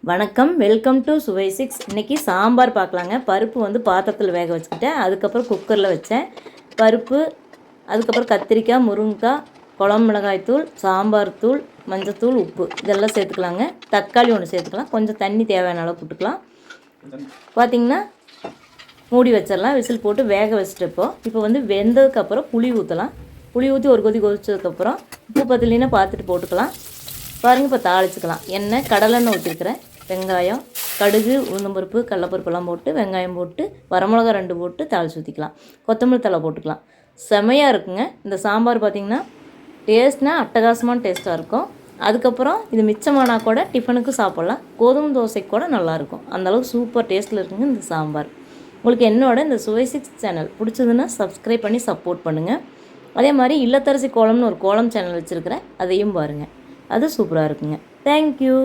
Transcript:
வணக்கம், welcome to சுவை six. இன்றைக்கி சாம்பார் பார்க்கலாங்க. பருப்பு வந்து பாத்திரத்தில் வேக வச்சுக்கிட்டேன். அதுக்கப்புறம் குக்கரில் வச்சேன். பருப்பு, அதுக்கப்புறம் கத்திரிக்காய், முருங்கைக்காய், குழம்பு மிளகாய்த்தூள், சாம்பார் தூள், மஞ்சத்தூள், உப்பு இதெல்லாம் சேர்த்துக்கலாங்க. தக்காளி ஒன்று சேர்த்துக்கலாம். கொஞ்சம் தண்ணி தேவையான அளவு போட்டுக்கலாம். பார்த்திங்கன்னா மூடி வச்சிடலாம். விசில் போட்டு வேக வச்சுட்டு இப்போ வந்து வெந்ததுக்கப்புறம் புளி ஊற்றலாம். புளி ஊற்றி ஒரு கொதி கொதிச்சதுக்கப்புறம் உப்பு பத்தலைன்னா பார்த்துட்டு போட்டுக்கலாம். பாருங்கள், இப்போ தாளிச்சுக்கலாம். எண்ணெய், கடலெண்ணெய் ஊற்றிருக்கிறேன். வெங்காயம், கடுகு, உளுந்தம்பருப்பு, கடலப்பருப்பெல்லாம் போட்டு வெங்காயம் போட்டு வரமிளகா 2 போட்டு தாளித்து ஊற்றிக்கலாம். கொத்தமல்லி தழை போட்டுக்கலாம். செமையாக இருக்குங்க இந்த சாம்பார். பார்த்திங்கன்னா டேஸ்ட்னால் அட்டகாசமான டேஸ்ட்டாக இருக்கும். அதுக்கப்புறம் இது மிச்சமானால் கூட டிஃபனுக்கு சாப்பிட்லாம். கோதுமை தோசைக்கு கூட நல்லாயிருக்கும். அந்தளவுக்கு சூப்பர் டேஸ்ட்டில் இருக்குங்க இந்த சாம்பார். உங்களுக்கு என்னோட இந்த சுவை சிக்ஸ் சேனல் பிடிச்சதுன்னா சப்ஸ்கிரைப் பண்ணி சப்போர்ட் பண்ணுங்கள். அதே மாதிரி இல்லத்தரசி கோலம்னு ஒரு கோலம் சேனல் வச்சுருக்கிறேன், அதையும் பாருங்கள். அது சூப்பராக இருக்குங்க. தேங்க்யூ.